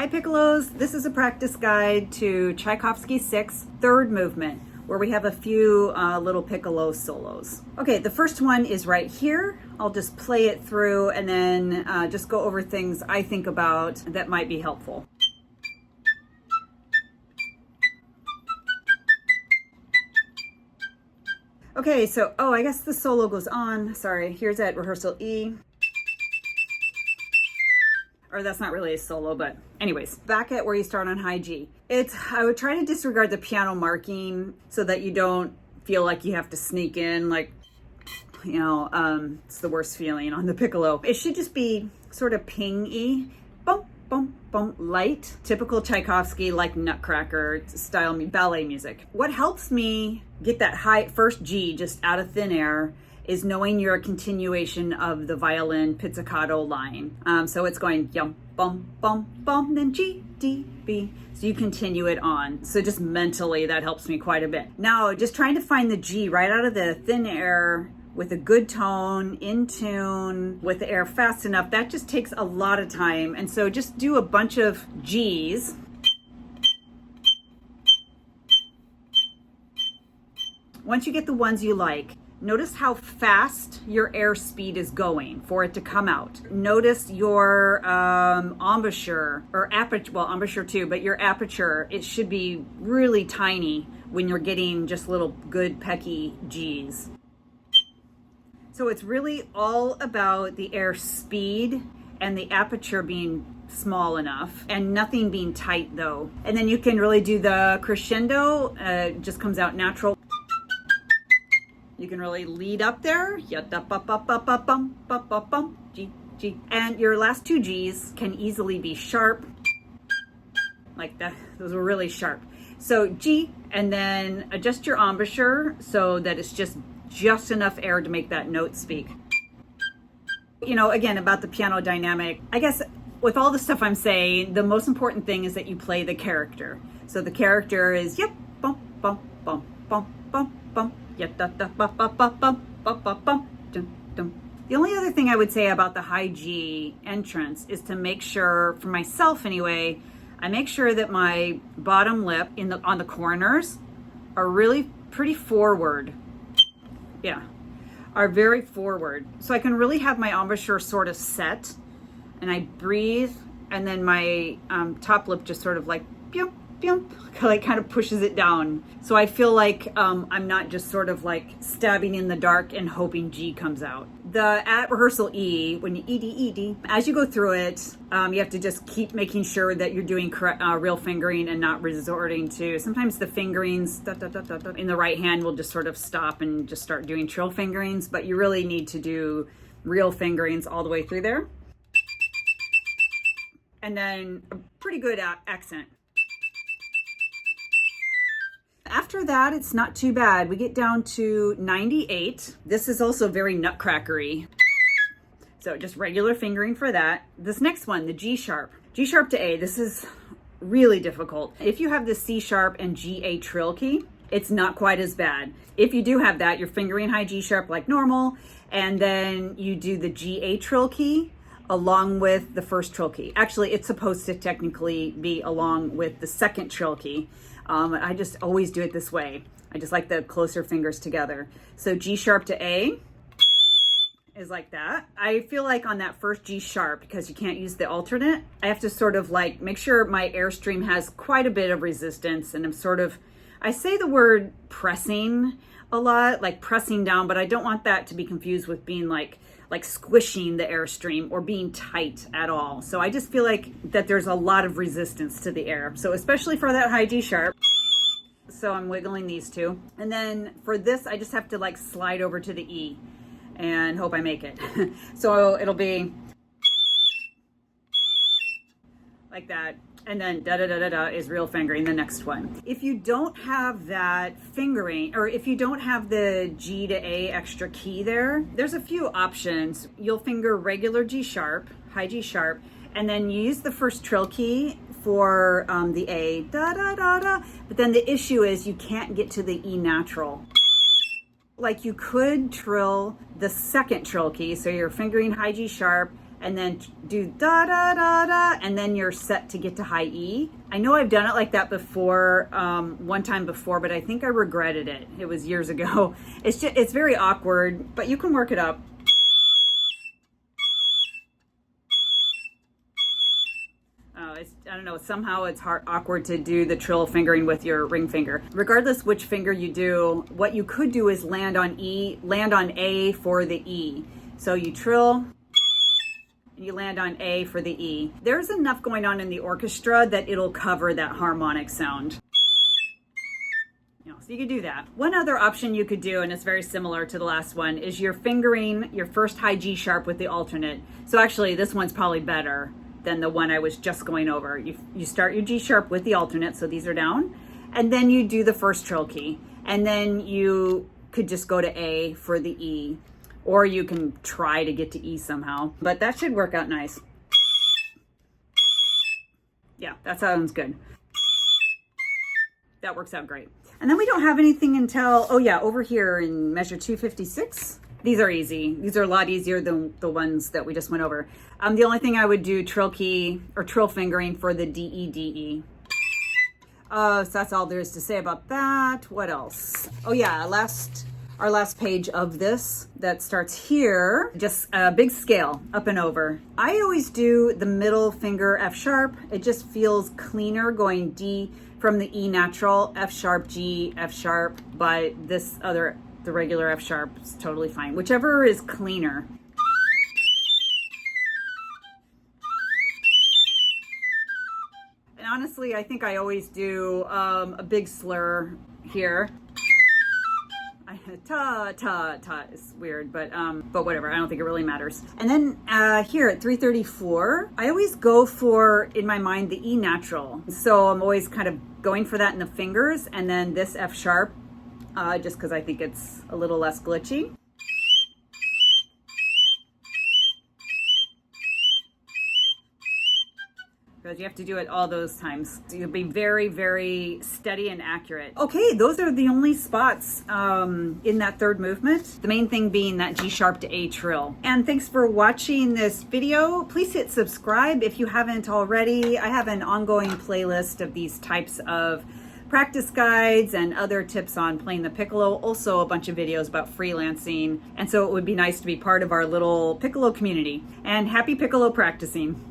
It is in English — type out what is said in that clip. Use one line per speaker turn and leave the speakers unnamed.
Hi Piccolos, this is a practice guide to Tchaikovsky 6, third movement, where we have a few little piccolo solos. Okay, the first one is right here. I'll just play it through and then just go over things I think about that might be helpful. Okay, so, I guess the solo goes on. Sorry, here's at rehearsal E. Or that's not really a solo, but anyways, back at where you start on high G. I would try to disregard the piano marking so that you don't feel like you have to sneak in, like, it's the worst feeling on the piccolo. It should just be sort of ping-y, bump, bump, bump, light, typical Tchaikovsky, like Nutcracker style ballet music. What helps me get that high first G just out of thin air is knowing you're a continuation of the violin pizzicato line. So it's going yum, bum, bum, bum, then G, D, B. So you continue it on. So just mentally, that helps me quite a bit. Now, just trying to find the G right out of the thin air with a good tone, in tune, with the air fast enough, that just takes a lot of time. And so just do a bunch of Gs. Once you get the ones you like, notice how fast your air speed is going for it to come out. Notice your embouchure, or aperture, well, embouchure too, but your aperture, it should be really tiny when you're getting just little good pecky Gs. So it's really all about the air speed and the aperture being small enough and nothing being tight though. And then you can really do the crescendo, just comes out natural. You can really lead up there. G, G. And your last two Gs can easily be sharp, like that. Those were really sharp. So G, and then adjust your embouchure so that it's just enough air to make that note speak. Again, about the piano dynamic, I guess with all the stuff I'm saying, the most important thing is that you play the character. So the character is, yep, bump, bump, bump, bump, bump, bump. The only other thing I would say about the high G entrance is to make sure, for myself anyway, I make sure that my bottom lip on the corners are really pretty forward. Yeah, are very forward. So I can really have my embouchure sort of set, and I breathe, and then my top lip just sort of like kind of pushes it down. So I feel like I'm not just sort of like stabbing in the dark and hoping G comes out. At rehearsal E, when you ED, as you go through it, you have to just keep making sure that you're doing correct, real fingering and not resorting to, sometimes the fingerings in the right hand will just sort of stop and just start doing trill fingerings, but you really need to do real fingerings all the way through there. And then a pretty good accent. After that, it's not too bad. We get down to 98. This is also very nutcrackery. So just regular fingering for that. This next one, the G sharp. G sharp to A, this is really difficult. If you have the C sharp and G A trill key, it's not quite as bad. If you do have that, you're fingering high G sharp like normal, and then you do the G A trill key along with the first trill key. Actually, it's supposed to technically be along with the second trill key. I just always do it this way. I just like the closer fingers together. So G sharp to A is like that. I feel like on that first G sharp, because you can't use the alternate, I have to sort of like make sure my airstream has quite a bit of resistance, and I say the word pressing a lot, like pressing down, but I don't want that to be confused with being like squishing the airstream or being tight at all. So I just feel like that there's a lot of resistance to the air. So especially for that high G sharp. So I'm wiggling these two. And then for this, I just have to like slide over to the E and hope I make it. So it'll be like that. And then da-da-da-da-da is real fingering, the next one. If you don't have that fingering, or if you don't have the G to A extra key there's a few options. You'll finger regular G sharp, high G sharp, and then you use the first trill key for the A, da-da-da-da. But then the issue is you can't get to the E natural. Like you could trill the second trill key, so you're fingering high G sharp, and then do da da da da, and then you're set to get to high E. I know I've done it like that before, one time before, but I think I regretted it. It was years ago. It's very awkward, but you can work it up. I don't know, somehow it's awkward to do the trill fingering with your ring finger. Regardless which finger you do, what you could do is land on A for the E. So you trill, and you land on A for the E. There's enough going on in the orchestra that it'll cover that harmonic sound. So you could do that. One other option you could do, and it's very similar to the last one, is you're fingering your first high G sharp with the alternate. So actually this one's probably better than the one I was just going over. You start your G sharp with the alternate, so these are down, and then you do the first trill key, and then you could just go to A for the E, or you can try to get to E somehow, but that should work out nice. Yeah, that sounds good. That works out great. And then we don't have anything until, oh yeah, over here in measure 256. These are easy. These are a lot easier than the ones that we just went over. The only thing I would do trill key or trill fingering for the D, E, D, E. So that's all there is to say about that. What else? Oh yeah, our last page of this that starts here, just a big scale up and over. I always do the middle finger F sharp. It just feels cleaner going D from the E natural, F sharp, G, F sharp, but this other, the regular F sharp is totally fine. Whichever is cleaner. And honestly, I think I always do a big slur here. Ta, ta, ta is weird, but whatever. I don't think it really matters. And then here at 334, I always go for, in my mind, the E natural. So I'm always kind of going for that in the fingers, and then this F sharp, just because I think it's a little less glitchy. Because you have to do it all those times. So you'll be very, very steady and accurate. Okay, those are the only spots in that third movement. The main thing being that G sharp to A trill. And thanks for watching this video. Please hit subscribe if you haven't already. I have an ongoing playlist of these types of practice guides and other tips on playing the piccolo. Also a bunch of videos about freelancing. And so it would be nice to be part of our little piccolo community. And happy piccolo practicing.